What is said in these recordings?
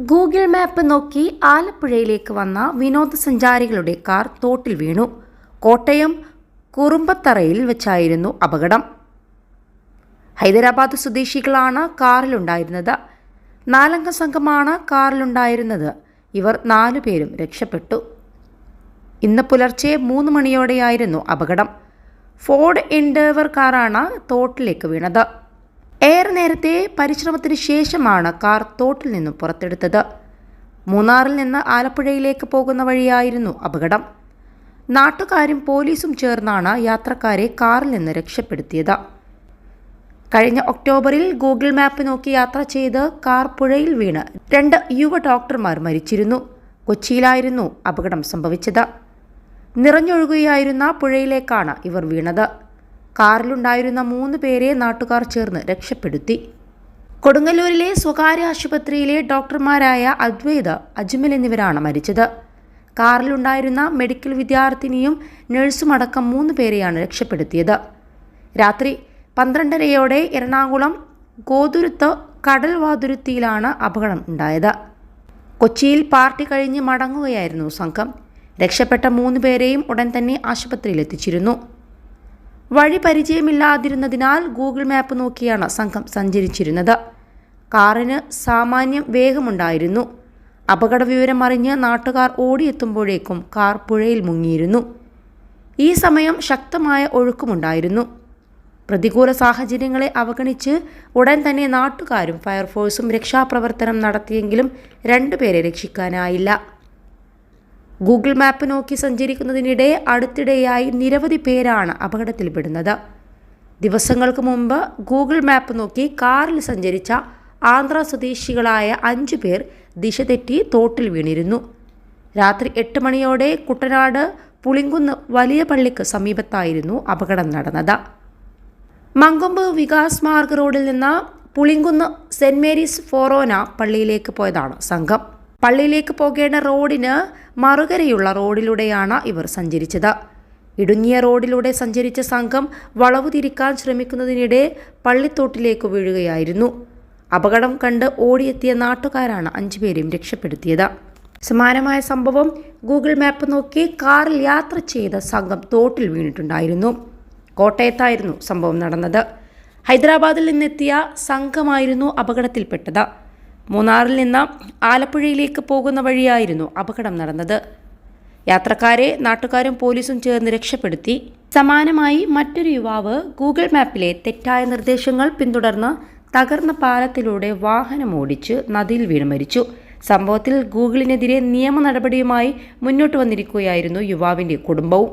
Google map നോക്കി ആലപ്പുഴയിലേക്ക് വന്ന വിനോദസഞ്ചാരികളുടെ കാർ തോട്ടിൽ വീണു. കോട്ടയം കുറുമ്പത്തറയിൽ വെച്ചായിരുന്നു അപകടം. ഹൈദരാബാദ് സ്വദേശികളാണ് കാറിലുണ്ടായിരുന്നത്. 4 സംഘമാണ് കാറിലുണ്ടായിരുന്നത്. ഇവർ 4 പേരും രക്ഷപ്പെട്ടു. ഇന്ന് പുലർച്ചെ 3 മണിയോടെയായിരുന്നു അപകടം. ഫോർഡ് എൻഡേവർ കാറാണ് തോട്ടിലേക്ക് വീണത്. ഏറെ നേരത്തെ പരിശ്രമത്തിന് ശേഷമാണ് കാർ തോട്ടിൽ നിന്നും പുറത്തെടുത്തത്. മൂന്നാറിൽ നിന്ന് ആലപ്പുഴയിലേക്ക് പോകുന്ന വഴിയായിരുന്നു അപകടം. നാട്ടുകാരും പോലീസും ചേർന്നാണ് യാത്രക്കാരെ കാറിൽ നിന്ന് രക്ഷപ്പെടുത്തിയത്. കഴിഞ്ഞ ഒക്ടോബറിൽ ഗൂഗിൾ മാപ്പ് നോക്കി യാത്ര ചെയ്ത് കാർ പുഴയിൽ വീണ് 2 യുവ ഡോക്ടർമാർ മരിച്ചിരുന്നു. കൊച്ചിയിലായിരുന്നു അപകടം സംഭവിച്ചത്. നിറഞ്ഞൊഴുകുകയായിരുന്ന പുഴയിലേക്കാണ് ഇവർ വീണത്. കാറിലുണ്ടായിരുന്ന 3 പേരെ നാട്ടുകാർ ചേർന്ന് രക്ഷപ്പെടുത്തി. കൊടുങ്ങല്ലൂരിലെ സ്വകാര്യ ആശുപത്രിയിലെ ഡോക്ടർമാരായ അദ്വൈത്, അജ്മൽ എന്നിവരാണ് മരിച്ചത്. കാറിലുണ്ടായിരുന്ന മെഡിക്കൽ വിദ്യാർത്ഥിനിയും നഴ്സുമടക്കം 3 പേരെയാണ് രക്ഷപ്പെടുത്തിയത്. രാത്രി 12:30 എറണാകുളം ഗോതുരുത്ത് കടൽവാതുരുത്തിയിലാണ് അപകടം ഉണ്ടായത്. കൊച്ചിയിൽ പാർട്ടി കഴിഞ്ഞ് മടങ്ങുകയായിരുന്നു സംഘം. രക്ഷപ്പെട്ട 3 പേരെയും ഉടൻ തന്നെ ആശുപത്രിയിലെത്തിച്ചിരുന്നു. വഴി പരിചയമില്ലാതിരുന്നതിനാൽ ഗൂഗിൾ മാപ്പ് നോക്കിയാണ് സംഘം സഞ്ചരിച്ചിരുന്നത്. കാറിന് സാമാന്യം വേഗമുണ്ടായിരുന്നു. അപകട വിവരം അറിഞ്ഞ് നാട്ടുകാർ ഓടിയെത്തുമ്പോഴേക്കും കാർ പുഴയിൽ മുങ്ങിയിരുന്നു. ഈ സമയം ശക്തമായ ഒഴുക്കുമുണ്ടായിരുന്നു. പ്രതികൂല സാഹചര്യങ്ങളെ അവഗണിച്ച് ഉടൻ തന്നെ നാട്ടുകാരും ഫയർഫോഴ്സും രക്ഷാപ്രവർത്തനം നടത്തിയെങ്കിലും 2 പേരെ രക്ഷിക്കാനായില്ല. ഗൂഗിൾ മാപ്പ് നോക്കി സഞ്ചരിക്കുന്നതിനിടെ അടുത്തിടെയായി നിരവധി പേരാണ് അപകടത്തിൽപ്പെടുന്നത്. ദിവസങ്ങൾക്ക് മുമ്പ് ഗൂഗിൾ മാപ്പ് നോക്കി കാറിൽ സഞ്ചരിച്ച ആന്ധ്ര സ്വദേശികളായ 5 പേർ ദിശ തെറ്റി തോട്ടിൽ വീണിരുന്നു. രാത്രി 8 മണിയോടെ കുട്ടനാട് പുളിങ്കുന്ന് വലിയ പള്ളിക്ക് സമീപത്തായിരുന്നു അപകടം നടന്നത്. മങ്കൊമ്പ് വികാസ് മാർഗ് റോഡിൽ നിന്ന് പുളിങ്കുന്ന് സെന്റ് മേരീസ് ഫൊറോന പള്ളിയിലേക്ക് പോയതാണ് സംഘം. പള്ളിയിലേക്ക് പോകേണ്ട റോഡിന് മറുകരയുള്ള റോഡിലൂടെയാണ് ഇവർ സഞ്ചരിച്ചത്. ഇടുങ്ങിയ റോഡിലൂടെ സഞ്ചരിച്ച സംഘം വളവു തിരിക്കാൻ ശ്രമിക്കുന്നതിനിടെ പള്ളിത്തോട്ടിലേക്ക് വീഴുകയായിരുന്നു. അപകടം കണ്ട് ഓടിയെത്തിയ നാട്ടുകാരാണ് 5 പേരെയും രക്ഷപ്പെടുത്തിയത്. സമാനമായ സംഭവം ഗൂഗിൾ മാപ്പ് നോക്കി കാറിൽ യാത്ര ചെയ്ത സംഘം തോട്ടിൽ വീണിട്ടുണ്ടായിരുന്നു. കോട്ടയത്തായിരുന്നു സംഭവം നടന്നത്. ഹൈദരാബാദിൽ നിന്നെത്തിയ സംഘമായിരുന്നു അപകടത്തിൽപ്പെട്ടത്. മൂന്നാറിൽ നിന്ന് ആലപ്പുഴയിലേക്ക് പോകുന്ന വഴിയായിരുന്നു അപകടം നടന്നത്. യാത്രക്കാരെ നാട്ടുകാരും പോലീസും ചേർന്ന് രക്ഷപ്പെടുത്തി. സമാനമായി മറ്റൊരു യുവാവ് ഗൂഗിൾ മാപ്പിലെ തെറ്റായ നിർദ്ദേശങ്ങൾ പിന്തുടർന്ന് തകർന്ന പാലത്തിലൂടെ വാഹനമോടിച്ച് നദിയിൽ വീണ് മരിച്ചു. സംഭവത്തിൽ ഗൂഗിളിനെതിരെ നിയമ നടപടിയുമായി മുന്നോട്ട് വന്നിരിക്കുകയായിരുന്നു യുവാവിൻ്റെ കുടുംബവും.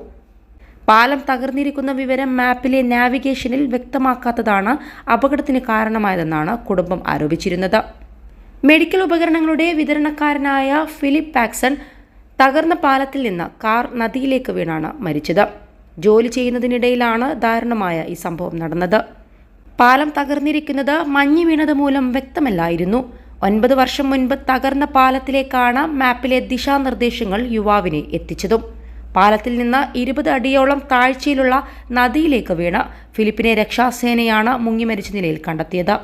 പാലം തകർന്നിരിക്കുന്ന വിവരം മാപ്പിലെ നാവിഗേഷനിൽ വ്യക്തമാക്കാത്തതാണ് അപകടത്തിന് കാരണമായതെന്നാണ് കുടുംബം ആരോപിച്ചിരുന്നത്. മെഡിക്കൽ ഉപകരണങ്ങളുടെ വിതരണക്കാരനായ ഫിലിപ്പ് പാക്സൺ തകർന്ന പാലത്തിൽ നിന്ന് കാർ നദിയിലേക്ക് വീണാണ് മരിച്ചത്. ജോലി ചെയ്യുന്നതിനിടയിലാണ് ദാരുണമായ ഈ സംഭവം നടന്നത്. പാലം തകർന്നിരിക്കുന്നത് മഞ്ഞ് വീണത് മൂലം വ്യക്തമല്ലായിരുന്നു. 9 വർഷം മുൻപ് തകർന്ന പാലത്തിലേക്കാണ് മാപ്പിലെ ദിശാനിർദ്ദേശങ്ങൾ യുവാവിനെ എത്തിച്ചതും. പാലത്തിൽ നിന്ന് 20 അടിയോളം താഴ്ചയിലുള്ള നദിയിലേക്ക് വീണ ഫിലിപ്പിനെ രക്ഷാസേനയാണ് മുങ്ങി മരിച്ച നിലയിൽ കണ്ടെത്തിയത്.